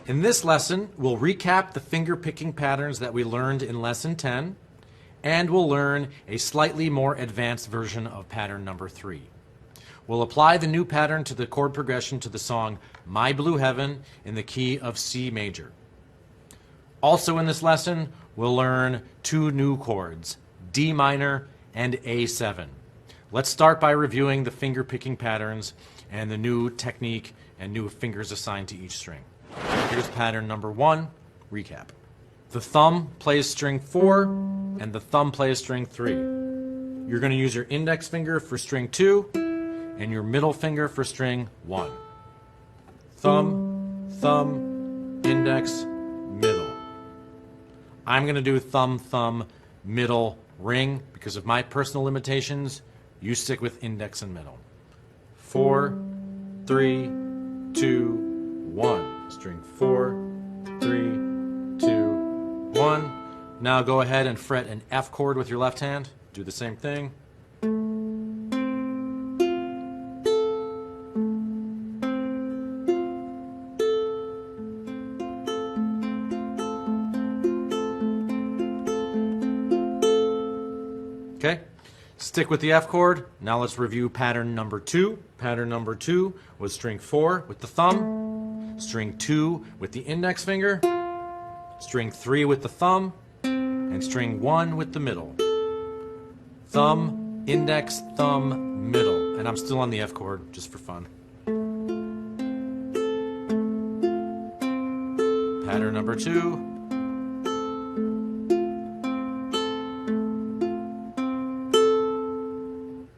In this lesson, we'll recap the finger picking patterns that we learned in lesson 10, and we'll learn a slightly more advanced version of pattern number 3. We'll apply the new pattern to the chord progression to the song My Blue Heaven in the key of C major. Also in this lesson, we'll learn 2 new chords, D minor and A7. Let's start by reviewing the finger picking patterns and the new technique and new fingers assigned to each string. Here's pattern number 1, recap. The thumb plays string 4 and the thumb plays string 3. You're going to use your index finger for string 2 and your middle finger for string 1. Thumb, thumb, index, middle. I'm going to do thumb, thumb, middle, ring. Because of my personal limitations, you stick with index and middle. 4, 3, 2, 1. String 4, 3, 2, 1. Now go ahead and fret an F chord with your left hand. Do the same thing. Okay, stick with the F chord. Now let's review pattern number 2. Pattern number 2 was string 4 with the thumb, string 2 with the index finger, string 3 with the thumb, and string 1 with the middle. Thumb, index, thumb, middle. And I'm still on the F chord just for fun. Pattern number 2.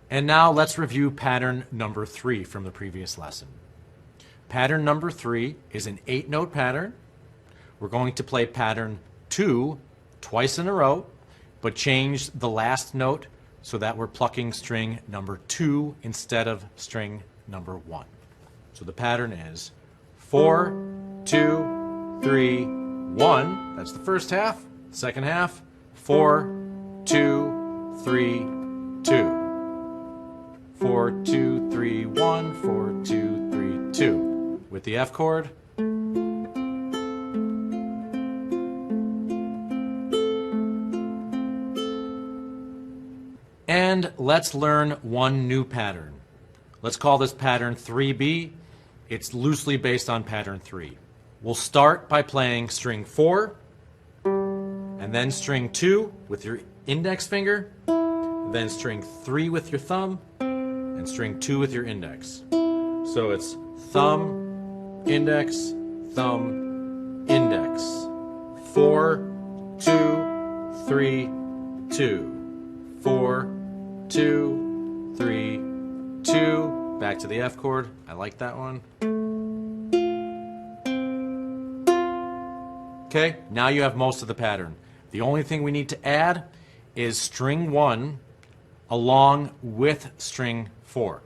And now let's review pattern number 3 from the previous lesson. Pattern number 3 is an 8-note pattern. We're going to play pattern 2 twice in a row, but change the last note so that we're plucking string number 2 instead of string number 1. So the pattern is 4, 2, 3, 1. That's the first half. Second half, 4, 2, 3, 2. 4, 2, 3, 1, 4, 2, 3, 2. With the F chord. And let's learn one new pattern. Let's call this pattern 3B. It's loosely based on pattern 3. We'll start by playing string 4, and then string 2 with your index finger, then string 3 with your thumb, and string 2 with your index. So it's thumb, index, thumb, index. 4, 2, 3, 2. 4, 2, 3, 2. Back to the F chord. I like that one. Okay, now you have most of the pattern. The only thing we need to add is string 1 along with string 4.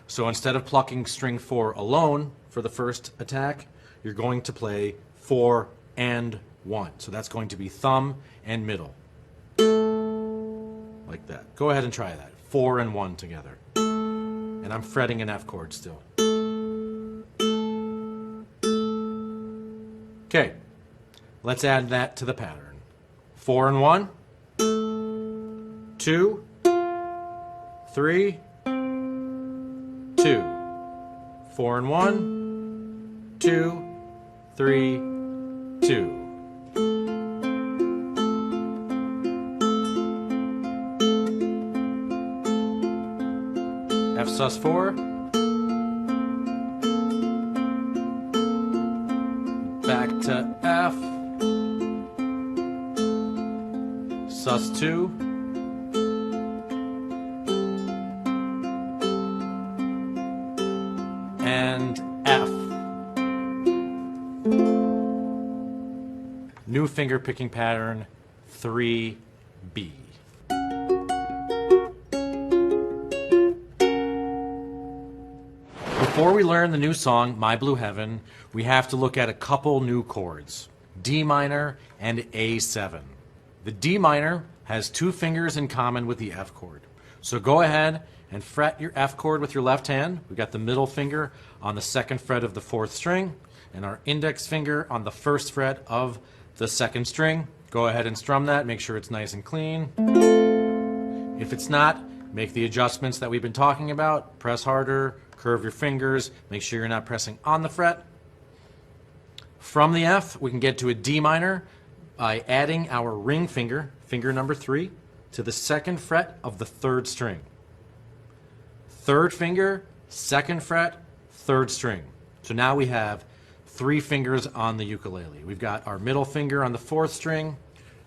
So instead of plucking string 4 alone for the first attack, you're going to play 4 and 1. So that's going to be thumb and middle. Like that. Go ahead and try that. 4 and 1 together. And I'm fretting an F chord still. Okay, let's add that to the pattern. 4 and 1, 2, 3, 2. 4 and 1, 2, 3, 2. F sus4. Back to F. sus2. And F. New finger picking pattern 3B. Before we learn the new song, My Blue Heaven, we have to look at a couple new chords, D minor and A7. The D minor has 2 fingers in common with the F chord. So go ahead and fret your F chord with your left hand. We've got the middle finger on the 2nd fret of the 4th string. and our index finger on the first fret of the second string. Go ahead and strum that. Make sure it's nice and clean. If it's not, make the adjustments that we've been talking about. Press harder, curve your fingers, make sure you're not pressing on the fret. From the F, we can get to a D minor by adding our ring finger, finger number 3, to the second fret of the third string. Third finger, second fret, third string. So now we have 3 fingers on the ukulele. We've got our middle finger on the 4th string,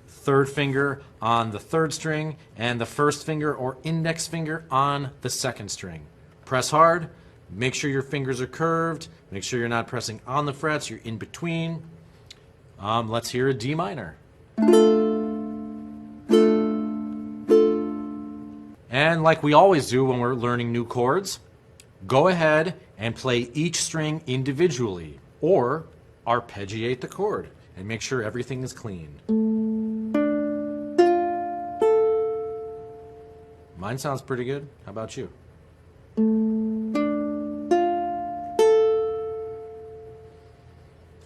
third finger on the 3rd string, and the first finger or index finger on the 2nd string. Press hard, make sure your fingers are curved, make sure you're not pressing on the frets, you're in between. Let's hear a D minor. And like we always do when we're learning new chords, go ahead and play each string individually or arpeggiate the chord and make sure everything is clean. Mine sounds pretty good. How about you?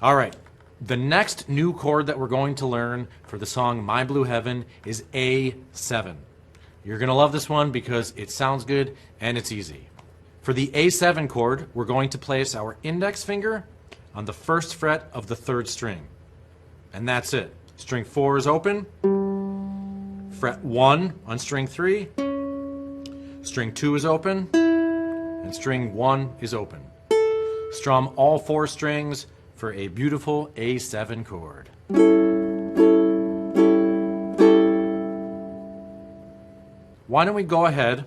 All right. The next new chord that we're going to learn for the song My Blue Heaven is A7. You're going to love this one because it sounds good and it's easy. For the A7 chord, we're going to place our index finger on the first fret of the 3rd string. And that's it. String 4 is open. Fret 1 on string 3. String 2 is open. And string 1 is open. Strum all 4 strings for a beautiful A7 chord. Why don't we go ahead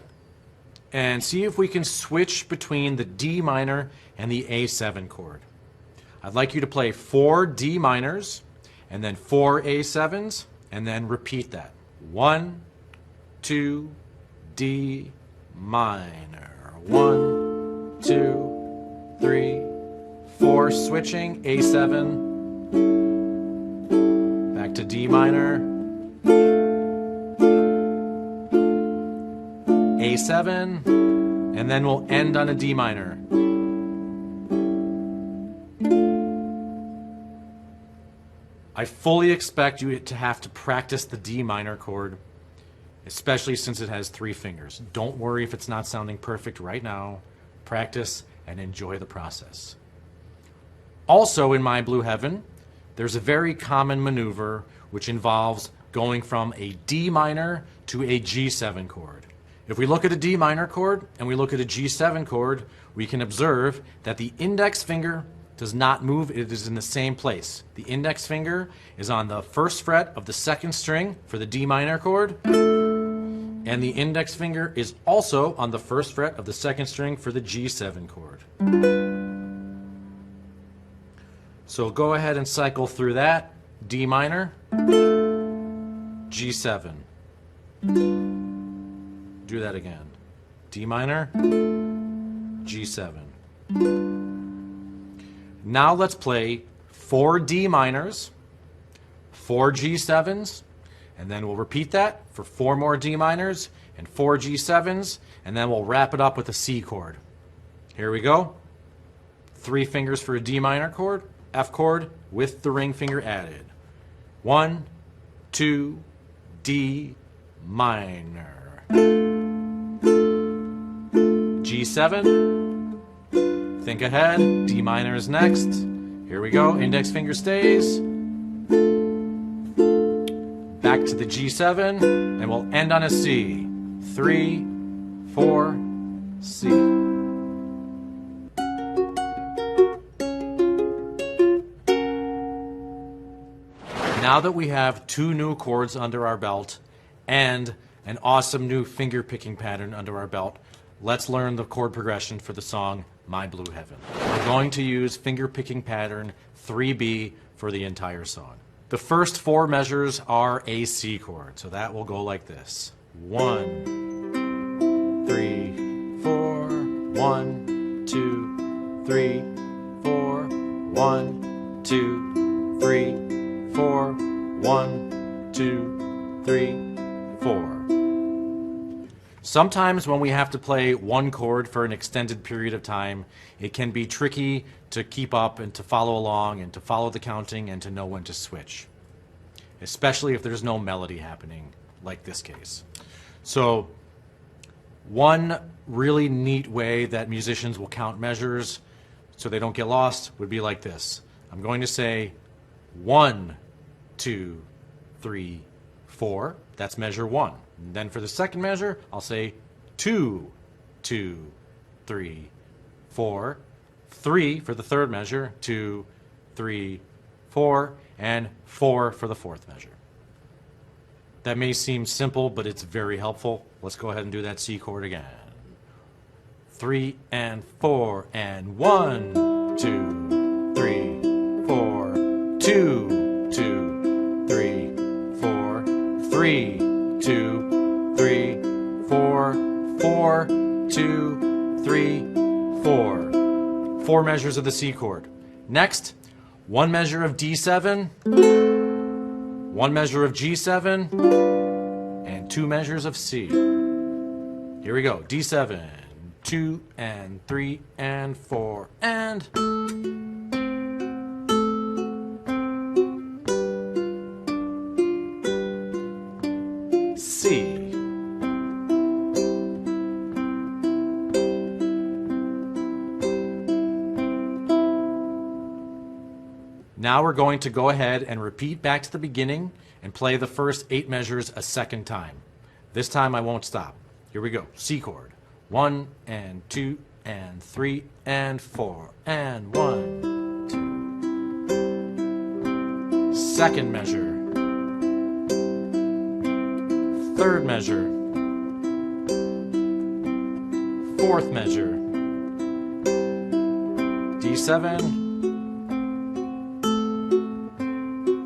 and see if we can switch between the D minor and the A7 chord. I'd like you to play 4 D minors and then 4 A7s and then repeat that. 1, 2, D minor. 1, 2, 3, 4. Switching. A7. Back to D minor. A7, and then we'll end on a D minor. I fully expect you to have to practice the D minor chord, especially since it has 3 fingers. Don't worry if it's not sounding perfect right now. Practice and enjoy the process. Also in My Blue Heaven, there's a very common maneuver which involves going from a D minor to a G7 chord. If we look at a D minor chord and we look at a G7 chord, we can observe that the index finger does not move, it is in the same place. The index finger is on the first fret of the 2nd string for the D minor chord, and the index finger is also on the first fret of the 2nd string for the G7 chord. So go ahead and cycle through that. D minor, G7. Do that again. D minor, G7. Now let's play 4 D minors, 4 G7s, and then we'll repeat that for 4 more D minors and 4 G7s, and then we'll wrap it up with a C chord. Here we go. 3 fingers for a D minor chord, F chord with the ring finger added. 1, 2, D minor. G7, think ahead, D minor is next. Here we go, index finger stays. Back to the G7, and we'll end on a C. 3, 4, C. Now that we have 2 new chords under our belt and an awesome new finger picking pattern under our belt, let's learn the chord progression for the song My Blue Heaven. We're going to use finger picking pattern 3B for the entire song. The first 4 measures are a C chord, so that will go like this. 1, 3, 4, 1, 2, 3, 4, 1, 2, 3, 4, 1, 2, 3, 4. Sometimes when we have to play one chord for an extended period of time, it can be tricky to keep up and to follow along and to follow the counting and to know when to switch, especially if there's no melody happening like this case. So one really neat way that musicians will count measures so they don't get lost would be like this. I'm going to say 1, 2, 3, 4. That's measure 1. And then for the second measure, I'll say 2, 2, 3, 4. 3 for the third measure, 2, 3, 4, and 4 for the fourth measure. That may seem simple, but it's very helpful. Let's go ahead and do that C chord again. 3 and 4 and 1, 2, 3, 4, 2, 2, 3, 4, 3, 2, 3, 4, 4, 2, 3, 4. 4 measures of the C chord. Next, 1 measure of D7, 1 measure of G7, and 2 measures of C. Here we go. D7, 2 and 3 and 4 and C. Now we're going to go ahead and repeat back to the beginning and play the first 8 measures a second time. This time I won't stop. Here we go. C chord. 1 and 2 and 3 and 4 and 1, 2. Second measure. Third measure. Fourth measure. D7.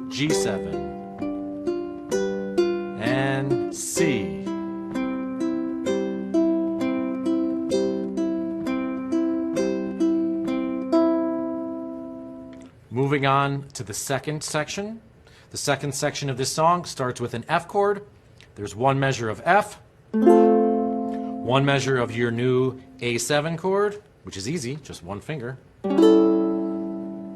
G7 and C. Moving on to the second section. The second section of this song starts with an F chord. There's 1 measure of F, 1 measure of your new A7 chord, which is easy, just 1 finger.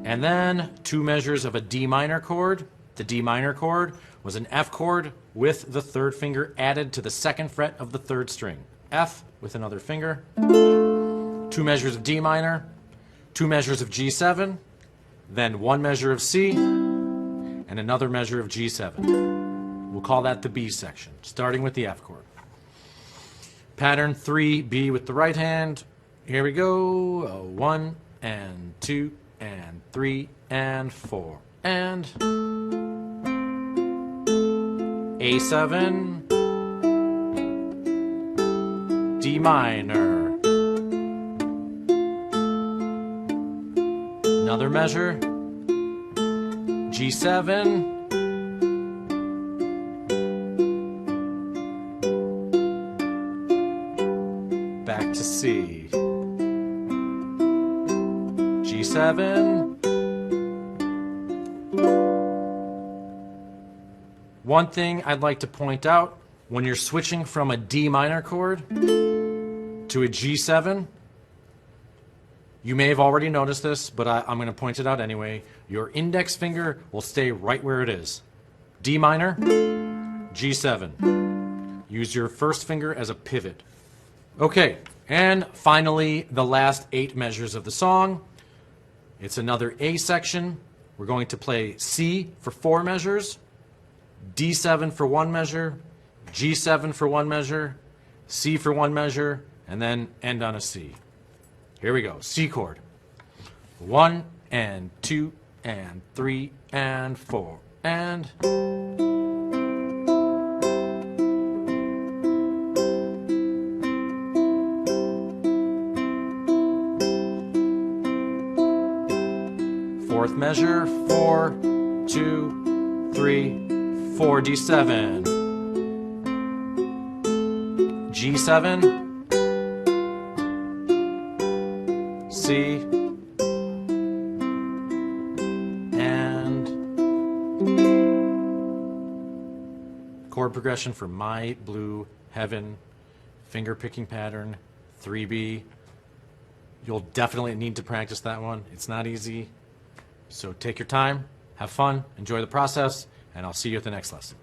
And then 2 measures of a D minor chord. The D minor chord was an F chord with the 3rd finger added to the 2nd fret of the 3rd string. F with another finger. 2 measures of D minor, 2 measures of G7, then 1 measure of C, and another measure of G7. We'll call that the B section, starting with the F chord. Pattern 3B with the right hand. Here we go. 1 and 2 and 3 and 4 and A7, D minor, another measure, G7, back to C, G7. One thing I'd like to point out, when you're switching from a D minor chord to a G7, you may have already noticed this, but I'm going to point it out anyway. Your index finger will stay right where it is. D minor, G7. Use your first finger as a pivot. Okay, and finally, the last 8 measures of the song. It's another A section. We're going to play C for 4 measures, D7 for 1 measure, G7 for 1 measure, C for 1 measure, and then end on a C. Here we go. C chord. 1 and 2 and 3 and 4 and fourth measure, 4, 2, 3, 4, D7, G7, C, and chord progression for My Blue Heaven finger picking pattern 3B. You'll definitely need to practice that one. It's not easy. So take your time, have fun, enjoy the process, and I'll see you at the next lesson.